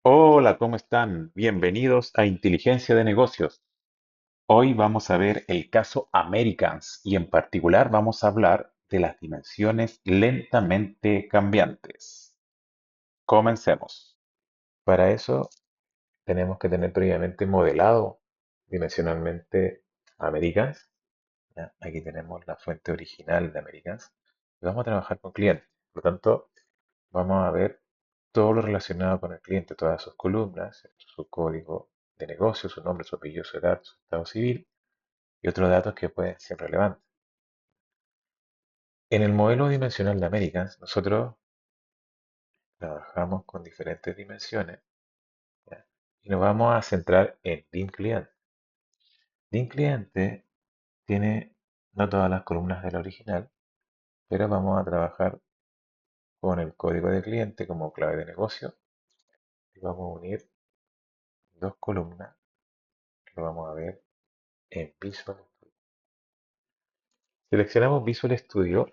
Hola, ¿cómo están? Bienvenidos a Inteligencia de Negocios. Hoy vamos a ver el caso Americans y en particular vamos a hablar de las dimensiones lentamente cambiantes. Comencemos. Para eso tenemos que tener previamente modelado dimensionalmente Americans. ¿Ya? Aquí tenemos la fuente original de Americans y vamos a trabajar con clientes. Por lo tanto, vamos a ver todo lo relacionado con el cliente, todas sus columnas, su código de negocio, su nombre, su apellido, su edad, su estado civil y otros datos que pueden ser relevantes. En el modelo dimensional de Americans, nosotros trabajamos con diferentes dimensiones, ¿ya? Y nos vamos a centrar en DIM cliente. DIM cliente tiene no todas las columnas de la original, pero vamos a trabajar con el código de cliente como clave de negocio y vamos a unir dos columnas que lo vamos a ver en Visual Studio. Seleccionamos Visual Studio,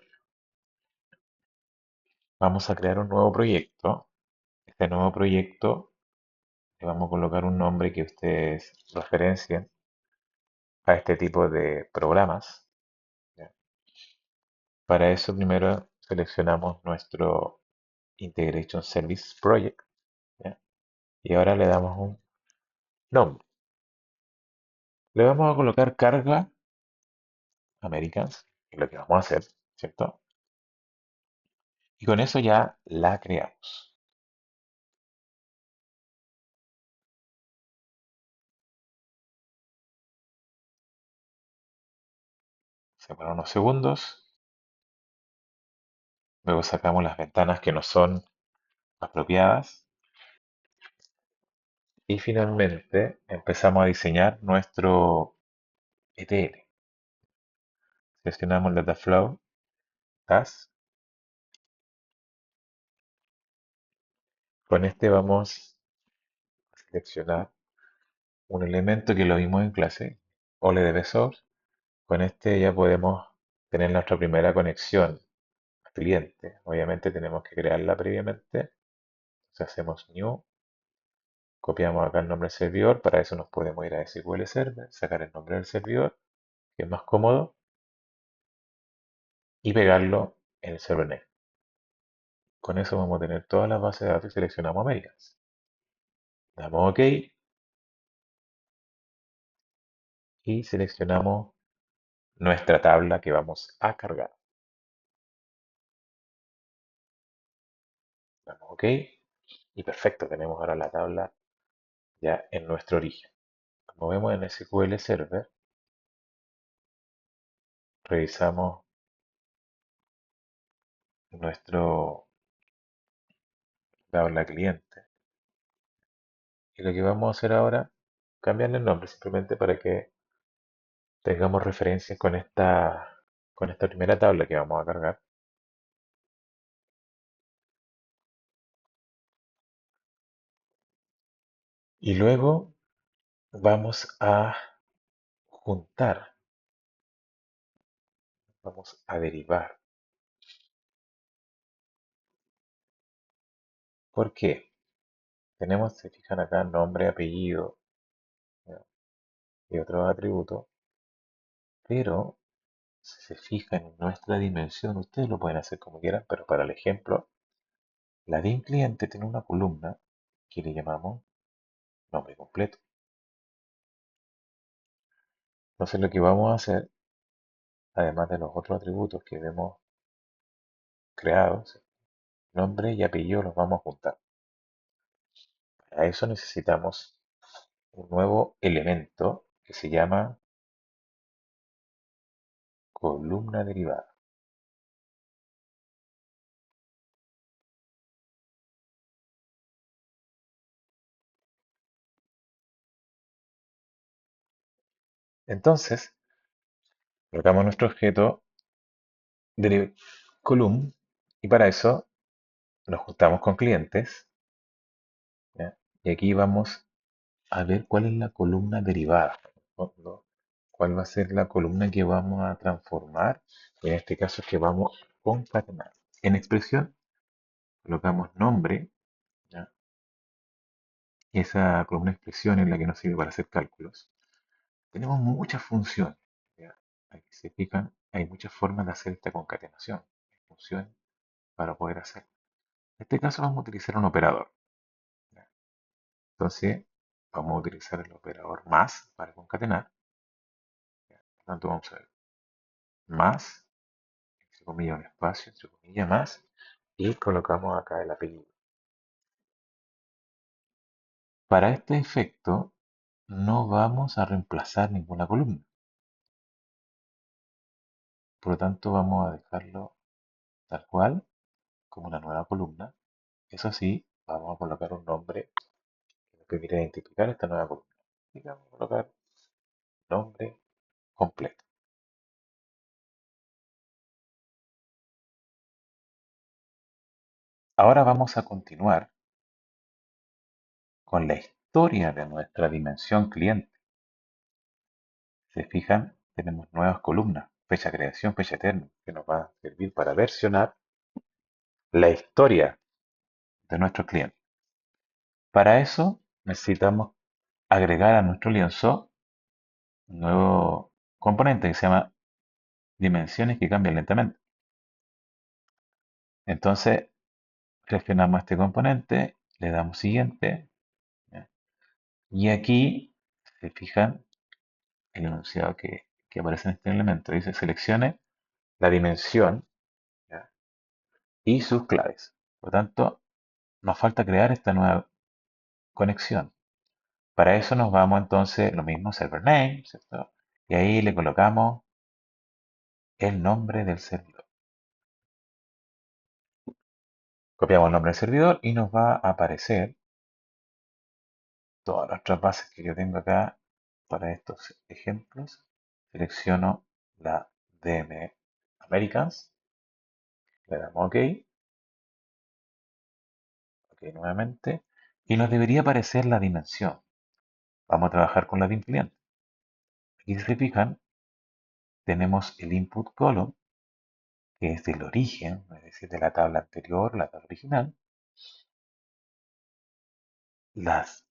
vamos a crear un nuevo proyecto. Este nuevo proyecto le vamos a colocar un nombre que ustedes referencien a este tipo de programas. ¿Ya? Para eso primero seleccionamos nuestro Integration Service Project, ¿ya? Y ahora le damos un nombre. Le vamos a colocar carga Americans, que es lo que vamos a hacer, ¿cierto? Y con eso ya la creamos. Se ponen unos segundos, luego sacamos las ventanas que no son apropiadas y finalmente empezamos a diseñar nuestro ETL. Seleccionamos el Dataflow Task. Con este vamos a seleccionar un elemento que lo vimos en clase, OLEDB Source. Con este ya podemos tener nuestra primera conexión al cliente. Obviamente tenemos que crearla previamente. Entonces hacemos New, copiamos acá el nombre del servidor. Para eso nos podemos ir a SQL Server, sacar el nombre del servidor, que es más cómodo, y pegarlo en el servernet. Con eso vamos a tener todas las bases de datos y seleccionamos Americas. Damos OK y seleccionamos nuestra tabla que vamos a cargar. Damos OK y perfecto, tenemos ahora la tabla ya en nuestro origen. Como vemos en SQL Server, revisamos nuestro tabla cliente. Y lo que vamos a hacer ahora, cambiarle el nombre simplemente para que tengamos referencias con esta primera tabla que vamos a cargar. Y luego vamos a juntar, vamos a derivar. ¿Por qué? Tenemos, se fijan acá, nombre, apellido, ¿ya? Y otros atributos, pero si se fijan en nuestra dimensión, ustedes lo pueden hacer como quieran, pero para el ejemplo, la DIM cliente tiene una columna que le llamamos nombre completo. Entonces lo que vamos a hacer, además de los otros atributos que vemos creados, nombre y apellido los vamos a juntar. Para eso necesitamos un nuevo elemento que se llama columna derivada. Entonces, colocamos nuestro objeto de column y para eso nos juntamos con clientes, ¿ya? Y aquí vamos a ver cuál es la columna derivada, ¿no? ¿Cuál va a ser la columna que vamos a transformar? En este caso es que vamos a concatenar. En expresión colocamos nombre, ¿ya? y esa columna de expresiones es la que nos sirve para hacer cálculos. Tenemos muchas funciones. ¿Ya? Aquí se fijan, hay muchas formas de hacer esta concatenación. Funciones para poder hacer. En este caso vamos a utilizar un operador. ¿Ya? Entonces, vamos a utilizar el operador más para concatenar. ¿Ya? Por tanto, vamos a ver más, entre comillas, un espacio, entre comillas, más, y colocamos acá el apellido. Para este efecto, no vamos a reemplazar ninguna columna. Por lo tanto, vamos a dejarlo tal cual, como una nueva columna. Eso sí, vamos a colocar un nombre que nos permita identificar esta nueva columna. Y vamos a colocar nombre completo. Ahora vamos a continuar con la historia de nuestra dimensión cliente. Se fijan, tenemos nuevas columnas, fecha de creación, fecha de término, que nos va a servir para versionar la historia de nuestro cliente. Para eso necesitamos agregar a nuestro lienzo un nuevo componente que se llama dimensiones que cambian lentamente. Entonces, seleccionamos este componente, le damos siguiente, ¿ya? Y aquí se fijan el enunciado que aparece en este elemento. Dice seleccione la dimensión, ¿ya? Y sus claves. Por lo tanto, nos falta crear esta nueva conexión. Para eso nos vamos entonces, lo mismo, server name, ¿cierto? Y ahí le colocamos el nombre del servidor. Copiamos el nombre del servidor y nos va a aparecer todas nuestras bases que yo tengo acá para estos ejemplos. Selecciono la DM Americans, le damos OK, OK nuevamente, y nos debería aparecer la dimensión. Vamos a trabajar con la de cliente. Aquí si se fijan, tenemos el input column, que es del origen, es decir, de la tabla anterior, la tabla original, las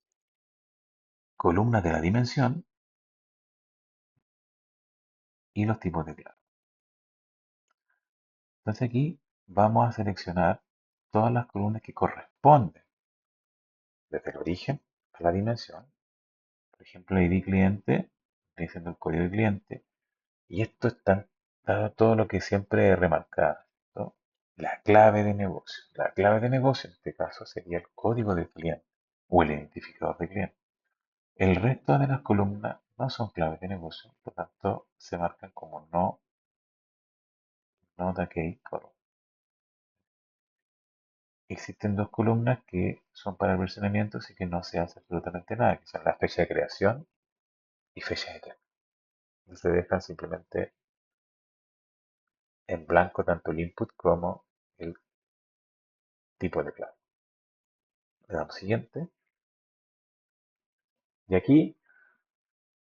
columnas de la dimensión y los tipos de clave. Entonces aquí vamos a seleccionar todas las columnas que corresponden desde el origen a la dimensión. Por ejemplo, ID cliente, diciendo el código de cliente, y esto está dado todo lo que siempre he remarcado, ¿no? La clave de negocio. La clave de negocio en este caso sería el código de cliente o el identificador de cliente. El resto de las columnas no son claves de negocio, por lo tanto se marcan como no de key column. Existen dos columnas que son para el versionamiento, así que no se hace absolutamente nada, que son la fecha de creación y fecha de término. Se dejan simplemente en blanco tanto el input como el tipo de clave. Le damos siguiente y aquí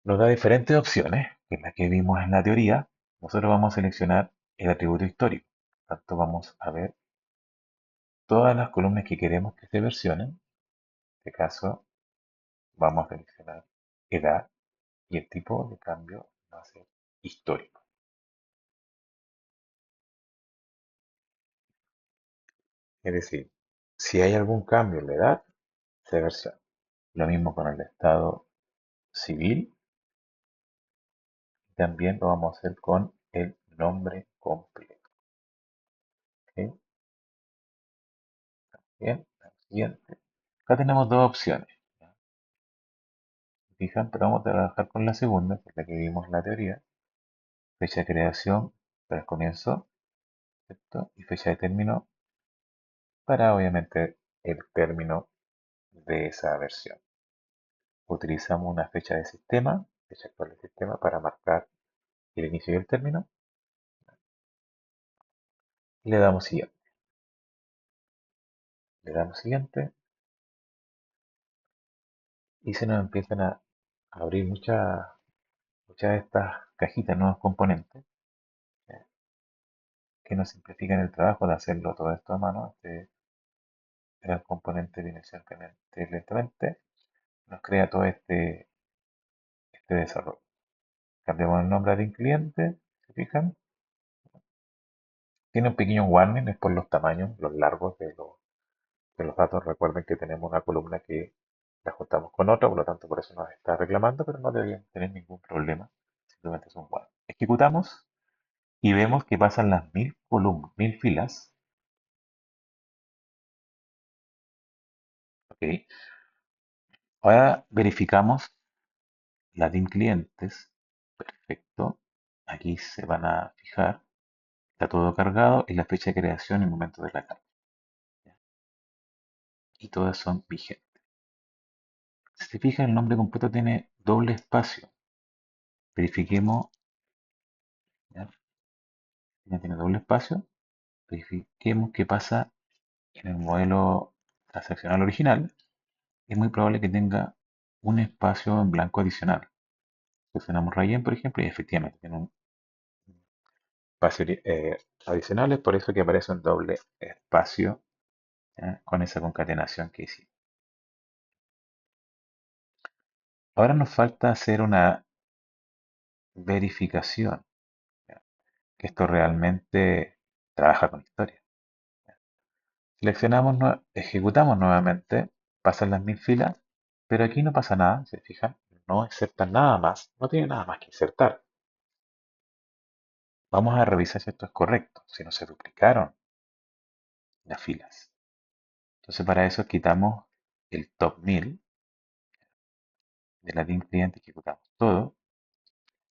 nos da diferentes opciones, que es la que vimos en la teoría. Nosotros vamos a seleccionar el atributo histórico. Por tanto, vamos a ver todas las columnas que queremos que se versionen. En este caso, vamos a seleccionar edad y el tipo de cambio va a ser histórico. Es decir, si hay algún cambio en la edad, se versiona. Lo mismo con el estado civil. También lo vamos a hacer con el nombre completo. ¿Ok? Bien, la siguiente. Acá tenemos dos opciones. ¿Ya? Fijan, pero vamos a trabajar con la segunda, que es la que vimos en la teoría. Fecha de creación para el comienzo, ¿cierto? Y fecha de término para obviamente el término de esa versión. Utilizamos una fecha de sistema, fecha actual de sistema, para marcar el inicio y el término. Y le damos siguiente. Le damos siguiente y se nos empiezan a abrir muchas de estas cajitas, nuevos componentes, ¿ya? Que nos simplifican el trabajo de hacerlo todo esto a mano. Este era el componente de dimensión lentamente. nos crea todo este desarrollo. Cambiamos el nombre del cliente, ¿se fijan? Tiene un pequeño warning, es por los tamaños, los largos de los datos. Recuerden que tenemos una columna que la juntamos con otra, por lo tanto por eso nos está reclamando, pero no deberían tener ningún problema. Simplemente es un warning. Ejecutamos y vemos que pasan las 1000 columnas, 1000 filas. ¿Ok? Ahora verificamos la DIM clientes. Perfecto. Aquí se van a fijar. Está todo cargado y la fecha de creación y el momento de la carga. Y todas son vigentes. Si se fija, el nombre completo tiene doble espacio. Verifiquemos, ¿ya? Ya tiene doble espacio. Verifiquemos qué pasa en el modelo transaccional original. Es muy probable que tenga un espacio en blanco adicional. Seleccionamos Rayen, por ejemplo, y efectivamente tiene un espacio adicional. Es por eso que aparece un doble espacio, ¿ya? Con esa concatenación que hicimos. Ahora nos falta hacer una verificación, ¿ya? Que esto realmente trabaja con historia. Seleccionamos, ejecutamos nuevamente, pasan las 1000 filas, pero aquí no pasa nada, ¿se fijan? No insertan nada más, no tiene nada más que insertar. Vamos a revisar si esto es correcto, si no se duplicaron las filas. Entonces para eso quitamos el top 1000 de la DIM cliente, ejecutamos todo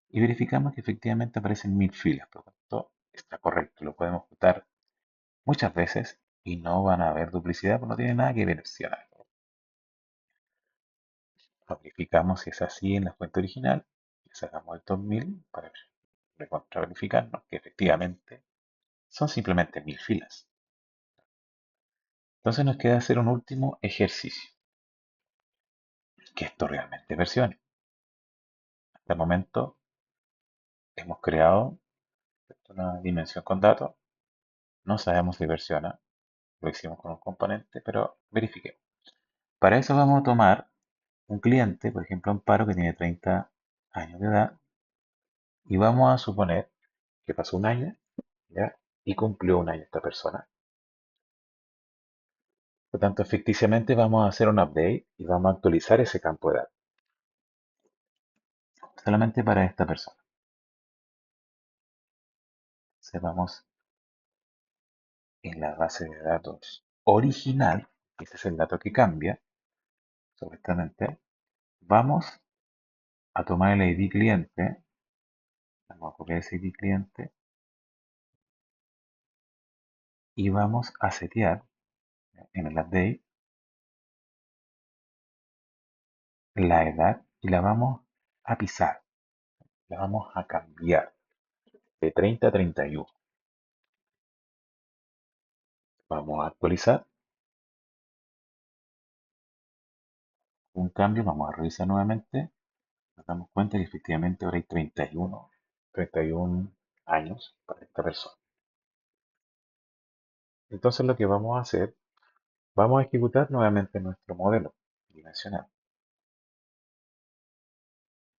y verificamos que efectivamente aparecen 1000 filas. Por lo tanto, está correcto, lo podemos ejecutar muchas veces y no van a haber duplicidad, porque no tiene nada que versionar. Verificamos si es así en la fuente original, le sacamos el top 1000 para verificarnos que efectivamente son simplemente 1000 filas. Entonces nos queda hacer un último ejercicio, que esto realmente versione. Hasta el momento hemos creado una dimensión con datos, no sabemos si versiona, lo hicimos con un componente, pero verifiquemos. Para eso vamos a tomar un cliente, por ejemplo Amparo, que tiene 30 años de edad, y vamos a suponer que pasó un año, ¿ya? Y cumplió un año esta persona. Por lo tanto, ficticiamente vamos a hacer un update y vamos a actualizar ese campo de datos, solamente para esta persona. Entonces vamos en la base de datos original, ese es el dato que cambia, supuestamente. Vamos a tomar el ID cliente, vamos a copiar ese ID cliente y vamos a setear en el update la edad y la vamos a pisar, la vamos a cambiar de 30 a 31. Vamos a actualizar un cambio, vamos a revisar nuevamente, nos damos cuenta que efectivamente ahora hay 31 años para esta persona. Entonces lo que vamos a hacer, vamos a ejecutar nuevamente nuestro modelo dimensional.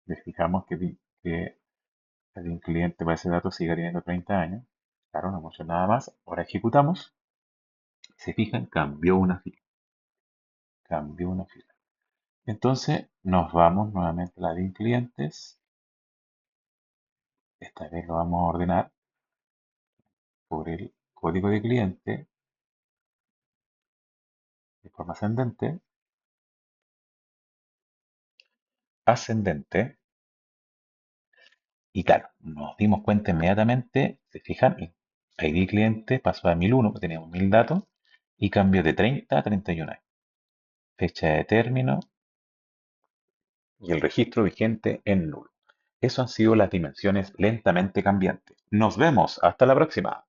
Verificamos que el cliente para ese dato sigue teniendo 30 años. Claro, no hemos hecho nada más. Ahora ejecutamos. Se fijan, cambió una fila. Cambió una fila. Entonces nos vamos nuevamente a la DIN clientes. Esta vez lo vamos a ordenar por el código de cliente de forma ascendente, ascendente. Y claro, nos dimos cuenta inmediatamente, se fijan, el ID cliente pasó a 1001, que teníamos 1000 datos, y cambió de 30 a 31 años. Fecha de término y el registro vigente en nulo. Eso han sido las dimensiones lentamente cambiantes. Nos vemos, hasta la próxima.